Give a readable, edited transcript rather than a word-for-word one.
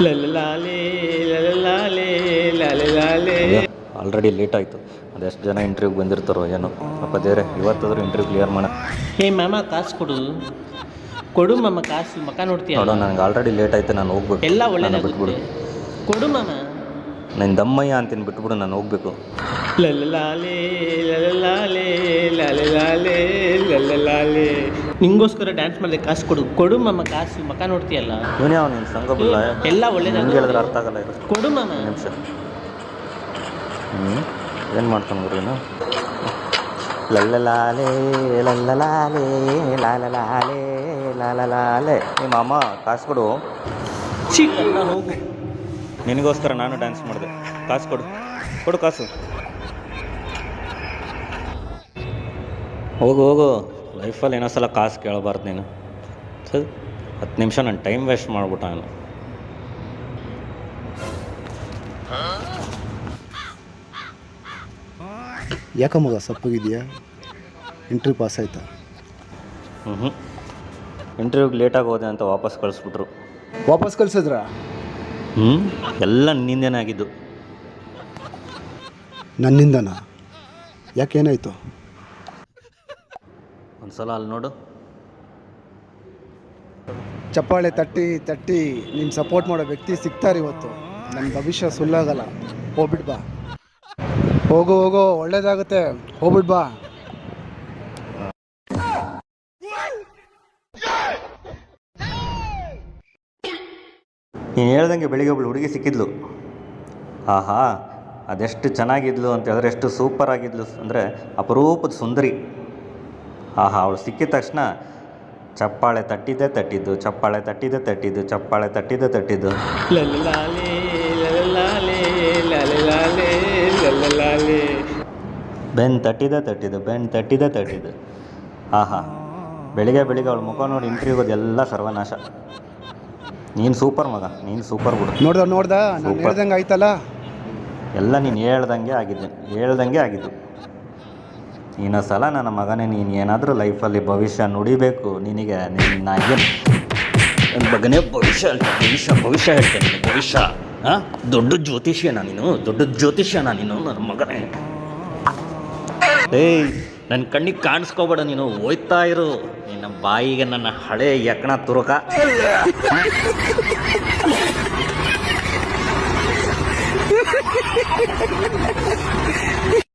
ಲಲಲಾಲೆ ಲಲಲಾಲೆ ಲಲಲಾಲೆ. Already late ಆಯಿತು. ಅದೆಷ್ಟು ಜನ ಇಂಟರ್ವ್ಯೂಗೆ ಬಂದಿರ್ತಾರೋ ಏನೋ. ಪಾಪ ದೇವ್ರೆ, ಇವತ್ತಾದರೂ ಇಂಟರ್ವ್ಯೂ ಕ್ಲಿಯರ್ ಮಾಡ. ಹೇ ಮಾಮ ಕಾಸು ಕೊಡು ಕೊಡು ಮಾಮ, ಕಾಸು ಮಕ ನೋಡ್ತೀಯ. ನೋಡೋ, ನನಗೆ ಆಲ್ರೆಡಿ ಲೇಟ್ ಆಯ್ತು, ನಾನು ಹೋಗ್ಬೇಕು. ಎಲ್ಲ ನಾನು ಬಿಟ್ಬಿಡು. ಒಳ್ಳೇದಾಗುತ್ತೆ, ಕೊಡು ಮಾಮ. ನಾನು ದಮ್ಮಯ್ಯ ಅಂತೀನಿ, ಬಿಟ್ಬಿಡು, ನಾನು ಹೋಗ್ಬೇಕು. ಲಲಲಾಲೆ ಲಲಲಾಲೆ ಲಲಲಾಲೆ ಲಲಲಾಲೆ. ನಿಂಗೋಸ್ಕರ ಡ್ಯಾನ್ಸ್ ಮಾಡಿದೆ, ಕಾಸು ಕೊಡು ಕೊಡು ಮಾಮ, ಕಾಸು ಮಕ ನೋಡ್ತೀಯಲ್ಲ. ಇವನೇ ಅವ್ನು ನಿನ್ನ ಸಂಘಬಲ್ಲ. ಎಲ್ಲ ಹೇಳಿದ್ರೆ ಒಳ್ಳೇದಾಗುತ್ತೆ, ಅರ್ಥ ಆಗಲ್ಲ ಇದು. ಕೊಡು ಮಾಮ. ನಿಮಿಷ. ಏನು ಮಾಡ್ತಾನೆ ಗುರುನು? ಲಲ್ಲಲಾಲೆ ಲಲ್ಲಲಾಲೆ ಲಾಲಲಾಲೆ ಲಾಲಲಾಲೆ. ನಿಮ್ಮ ಅಮ್ಮ ಕಾಸು ಕೊಡು. ಚಿಕ್ಕಲ್ಲ ಹೋಗು. ನಿನಗೋಸ್ಕರ ನಾನು ಡ್ಯಾನ್ಸ್ ಮಾಡಿದೆ. ಕಾಸು ಕೊಡು, ಕೊಡು ಕಾಸು. ಹೋಗು ಹೋಗು. ಲೈಫಲ್ಲಿ ಏನೋ ಸಲ ಕಾಸು ಕೇಳಬಾರ್ದು ನೀನು. ಸರಿ, 10 ನಿಮಿಷ ನಾನು ಟೈಮ್ ವೇಸ್ಟ್ ಮಾಡ್ಬಿಟ್ಟ ನಾನು. ಯಾಕ ಮಗ ಸಪ್ಪಗಿದೆಯಾ? ಇಂಟರ್ವ್ಯೂ ಪಾಸ್ ಆಯ್ತಾ? ಇಂಟರ್ವ್ಯೂಗೆ ಲೇಟಾಗಿ ಹೋದೆ ಅಂತ ವಾಪಸ್ ಕಳಿಸ್ಬಿಟ್ರು. ವಾಪಸ್ ಕಳ್ಸಿದ್ರಾ? ಎಲ್ಲ ನಿಂದೇನೇ ಆಗಿದ್ದು. ನನ್ನಿಂದನಾ? ಯಾಕೇನಾಯಿತು? ಒಂದು ಸಲ ಅಲ್ಲಿ ನೋಡು. ಚಪ್ಪಾಳೆ ತಟ್ಟಿ ತಟ್ಟಿ ನೀನು ಸಪೋರ್ಟ್ ಮಾಡೋ ವ್ಯಕ್ತಿ ಸಿಗ್ತಾರೆ ಇವತ್ತು. ನನ್ನ ಭವಿಷ್ಯ ಸುಳ್ಳಾಗಲ್ಲ. ಹೋಗ್ಬಿಟ್ಟು ಬಾ. ಹೋಗು ಹೋಗು, ಒಳ್ಳೇದಾಗುತ್ತೆ, ಹೋಗ್ಬಿಟ್ಟು ಬಾ. ನೀನು ಹೇಳ್ದಂಗೆ ಬೆಳಿಗ್ಗೆ ಒಬ್ಬಳು ಹುಡುಗಿ ಸಿಕ್ಕಿದ್ಲು. ಆಹಾ, ಅದೆಷ್ಟು ಚೆನ್ನಾಗಿದ್ಲು ಅಂತ ಹೇಳಿದ್ರೆ, ಎಷ್ಟು ಸೂಪರ್ ಆಗಿದ್ಲು ಅಂದರೆ ಅಪರೂಪದ ಸುಂದರಿ. ಆಹಾ, ಅವಳು ಸಿಕ್ಕಿದ ತಕ್ಷಣ ಚಪ್ಪಾಳೆ ತಟ್ಟಿದ್ದೆ ತಟ್ಟಿದ್ದು, ಚಪ್ಪಾಳೆ ತಟ್ಟಿದ್ದೆ ತಟ್ಟಿದ್ದು, ಚಪ್ಪಾಳೆ ತಟ್ಟಿದ್ದೆ ತಟ್ಟಿದ್ದು. ಲಲಲಾಲೆ ಲಲಲಾಲೆ ಲಲಲಾಲೆ ಲಲಲಾಲೆ. ಬೆನ್ನು ತಟ್ಟಿದ್ದೆ ತಟ್ಟಿದ್ದು, ಬೆನ್ನು ತಟ್ಟಿದ್ದೆ ತಟ್ಟಿದ್ದು. ಆಹಾ, ಬೆಳಿಗ್ಗೆ ಅವಳ ಮುಖ ನೋಡಿ ಇಂಟರ್ವ್ಯೂಗೋದು ಎಲ್ಲ ಸರ್ವನಾಶ. ನೀನು ಸೂಪರ್ ಮಗ, ನೀನು ಸೂಪರ್ ಬಿಡು. ನೋಡ್ದ ನಾನು ಹೇಳ್ದಂಗೆ ಆಯ್ತಲ್ಲ. ಎಲ್ಲ ನೀನು ಹೇಳ್ದಂಗೆ ಆಗಿದ್ದು. ಇನ್ನೊಂದು ಸಲ ನನ್ನ ಮಗನೇ, ನೀನು ಏನಾದರೂ ಲೈಫಲ್ಲಿ ಭವಿಷ್ಯ ನುಡಿಬೇಕು. ನಿನಗೆ ನಿನ್ನ ನನ್ನ ಮಗನೇ ಭವಿಷ್ಯ ಹೇಳ್ತೇನೆ. ಭವಿಷ್ಯ ಹಾಂ, ದೊಡ್ಡ ಜ್ಯೋತಿಷ್ಯನ ನೀನು ನನ್ನ ಮಗನೇ. ಏಯ್, ನನ್ನ ಕಣ್ಣಿಗೆ ಕಾಣಿಸ್ಕೋಬೇಡ ನೀನು, ಹೋಯ್ತಾ ಇರು. ನಿನ್ನ ಬಾಯಿಗೆ ನನ್ನ ಹಳೆ ಯಕಣ ತುರುಕ.